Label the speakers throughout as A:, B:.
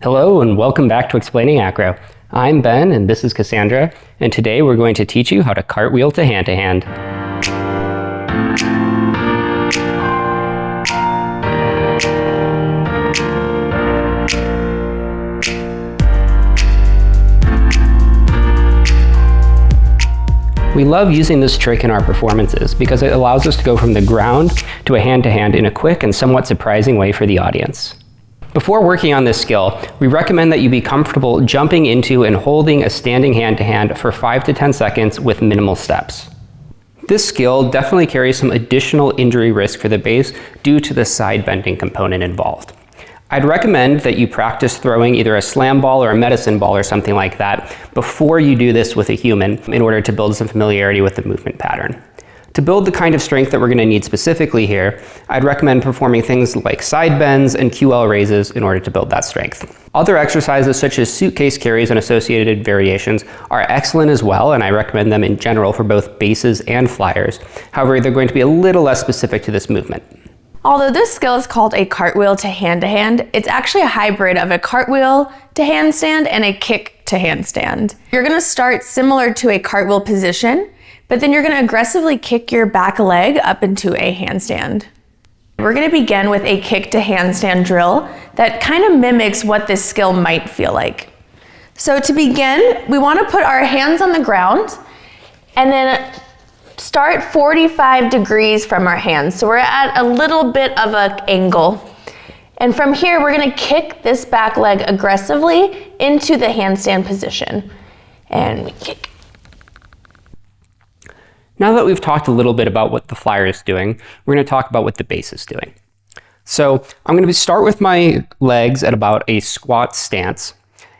A: Hello and welcome back to Explaining Acro. I'm Ben and this is Cassandra, and today we're going to teach you how to cartwheel to hand-to-hand. We love using this trick in our performances because it allows us to go from the ground to a hand-to-hand in a quick and somewhat surprising way for the audience. Before working on this skill, we recommend that you be comfortable jumping into and holding a standing hand-to-hand for 5 to 10 seconds with minimal steps. This skill definitely carries some additional injury risk for the base due to the side bending component involved. I'd recommend that you practice throwing either a slam ball or a medicine ball or something like that before you do this with a human in order to build some familiarity with the movement pattern. To build the kind of strength that we're going to need specifically here, I'd recommend performing things like side bends and QL raises in order to build that strength. Other exercises such as suitcase carries and associated variations are excellent as well, and I recommend them in general for both bases and flyers. However, they're going to be a little less specific to this movement.
B: Although this skill is called a cartwheel to hand-to-hand, it's actually a hybrid of a cartwheel to handstand and a kick to handstand. You're going to start similar to a cartwheel position, but then you're going to aggressively kick your back leg up into a handstand. We're going to begin with a kick to handstand drill that kind of mimics what this skill might feel like. So to begin, we want to put our hands on the ground and then start 45 degrees from our hands. So we're at a little bit of an angle. And from here, we're going to kick this back leg aggressively into the handstand position. And we kick.
A: Now that we've talked a little bit about what the flyer is doing, we're going to talk about what the base is doing. So I'm going to start with my legs at about a squat stance,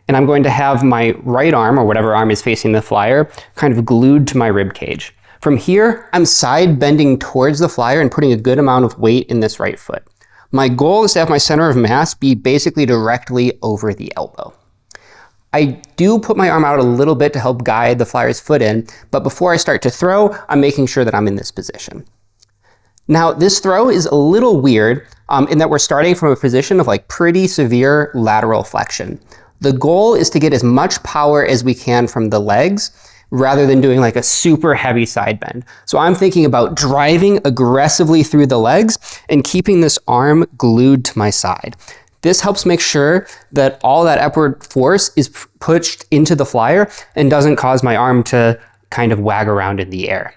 A: and I'm going to have my right arm, or whatever arm is facing the flyer, kind of glued to my rib cage. From here, I'm side bending towards the flyer and putting a good amount of weight in this right foot. My goal is to have my center of mass be basically directly over the elbow. I do put my arm out a little bit to help guide the flyer's foot in, but before I start to throw, I'm making sure that I'm in this position. Now, this throw is a little weird in that we're starting from a position of pretty severe lateral flexion. The goal is to get as much power as we can from the legs rather than doing a super heavy side bend. So I'm thinking about driving aggressively through the legs and keeping this arm glued to my side. This helps make sure that all that upward force is pushed into the flyer and doesn't cause my arm to kind of wag around in the air.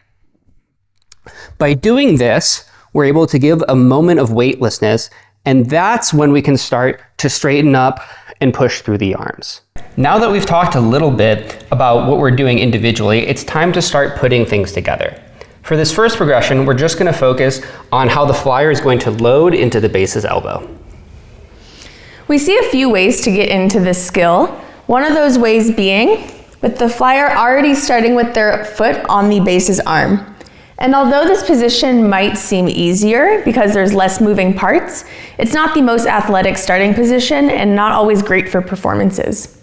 A: By doing this, we're able to give a moment of weightlessness, and that's when we can start to straighten up and push through the arms. Now that we've talked a little bit about what we're doing individually, it's time to start putting things together. For this first progression, we're just going to focus on how the flyer is going to load into the base's elbow.
B: We see a few ways to get into this skill. One of those ways being with the flyer already starting with their foot on the base's arm. And although this position might seem easier because there's less moving parts, it's not the most athletic starting position and not always great for performances.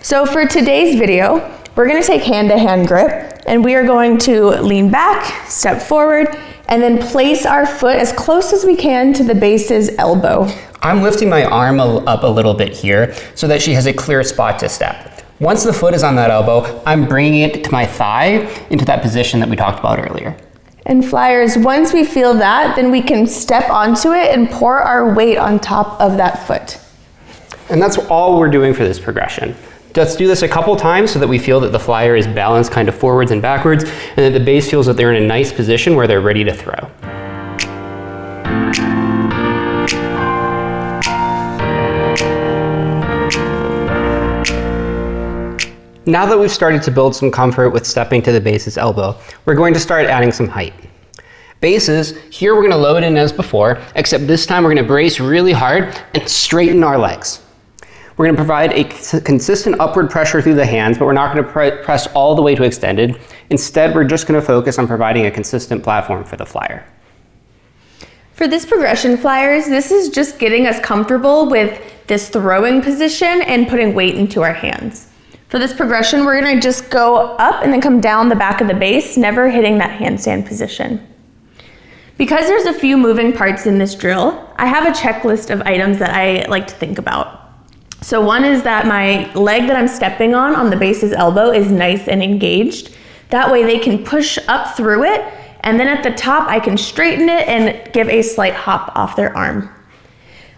B: So for today's video, we're going to take hand-to-hand grip, and we are going to lean back, step forward, and then place our foot as close as we can to the base's elbow.
A: I'm lifting my arm up a little bit here so that she has a clear spot to step. Once the foot is on that elbow, I'm bringing it to my thigh into that position that we talked about earlier.
B: And flyers, once we feel that, then we can step onto it and pour our weight on top of that foot.
A: And that's all we're doing for this progression. Let's do this a couple times so that we feel that the flyer is balanced kind of forwards and backwards, and that the base feels that they're in a nice position where they're ready to throw. Now that we've started to build some comfort with stepping to the base's elbow, we're going to start adding some height. Bases, here we're going to load in as before, except this time we're going to brace really hard and straighten our legs. We're going to provide a consistent upward pressure through the hands, but we're not going to press all the way to extended. Instead, we're just going to focus on providing a consistent platform for the flyer.
B: For this progression, flyers, this is just getting us comfortable with this throwing position and putting weight into our hands. For this progression, we're going to just go up and then come down the back of the base, never hitting that handstand position. Because there's a few moving parts in this drill, I have a checklist of items that I like to think about. So one is that my leg that I'm stepping on the base's elbow, is nice and engaged. That way they can push up through it, and then at the top I can straighten it and give a slight hop off their arm.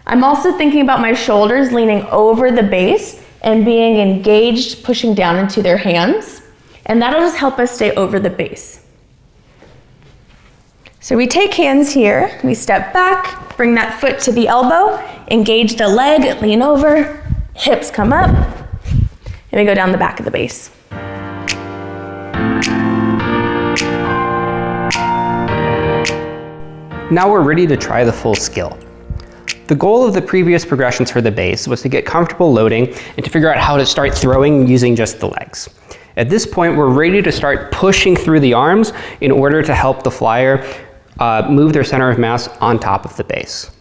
B: I'm also thinking about my shoulders leaning over the base and being engaged, pushing down into their hands, and that'll just help us stay over the base. So we take hands here, we step back, bring that foot to the elbow, engage the leg, lean over, hips come up, and we go down the back of the base.
A: Now we're ready to try the full skill. The goal of the previous progressions for the base was to get comfortable loading and to figure out how to start throwing using just the legs. At this point, we're ready to start pushing through the arms in order to help the flyer move their center of mass on top of the base.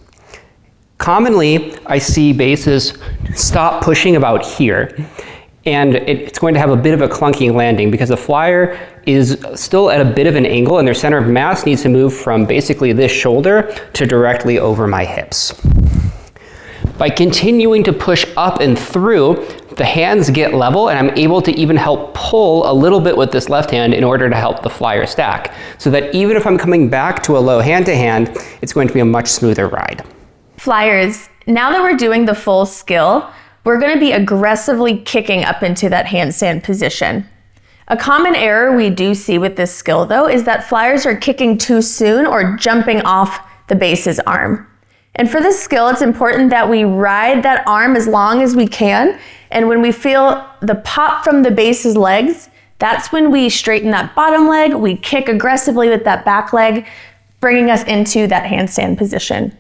A: Commonly, I see bases stop pushing about here, and it's going to have a bit of a clunky landing because the flyer is still at a bit of an angle and their center of mass needs to move from basically this shoulder to directly over my hips. By continuing to push up and through, the hands get level and I'm able to even help pull a little bit with this left hand in order to help the flyer stack, so that even if I'm coming back to a low hand-to-hand, it's going to be a much smoother ride.
B: Flyers, now that we're doing the full skill, we're going to be aggressively kicking up into that handstand position. A common error we do see with this skill though is that flyers are kicking too soon or jumping off the base's arm. And for this skill, it's important that we ride that arm as long as we can, and when we feel the pop from the base's legs, that's when we straighten that bottom leg, we kick aggressively with that back leg, bringing us into that handstand position.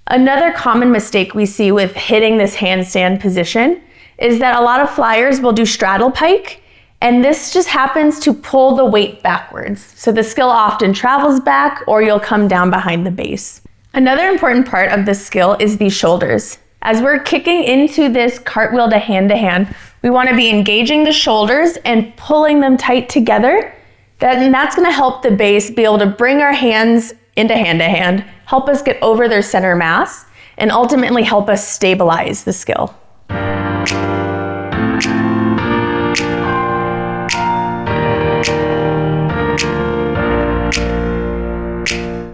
B: Another common mistake we see with hitting this handstand position is that a lot of flyers will do straddle pike, and this just happens to pull the weight backwards. So the skill often travels back, or you'll come down behind the base. Another important part of this skill is the shoulders. As we're kicking into this cartwheel to hand, we want to be engaging the shoulders and pulling them tight together. That's going to help the base be able to bring our hands into hand, help us get over their center mass, and ultimately help us stabilize the skill.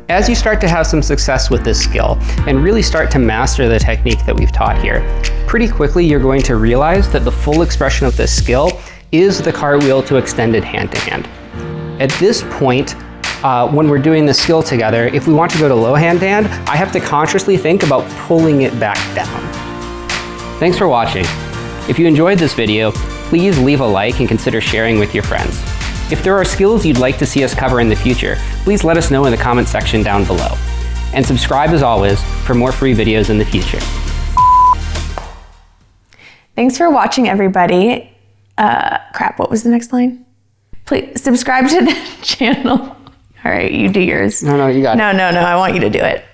A: As you start to have some success with this skill and really start to master the technique that we've taught here, pretty quickly you're going to realize that the full expression of this skill is the cartwheel to extended hand-to-hand. At this point, when we're doing the skill together, if we want to go to low hand-to-hand, I have to consciously think about pulling it back down. Thanks for watching. If you enjoyed this video, please leave a like and consider sharing with your friends. If there are skills you'd like to see us cover in the future, please let us know in the comment section down below. And subscribe as always for more free videos in the future.
B: Thanks for watching, everybody. Crap, what was the next line? Please subscribe to the channel. All right, you do yours.
A: No, you got it.
B: No, I want you to do it.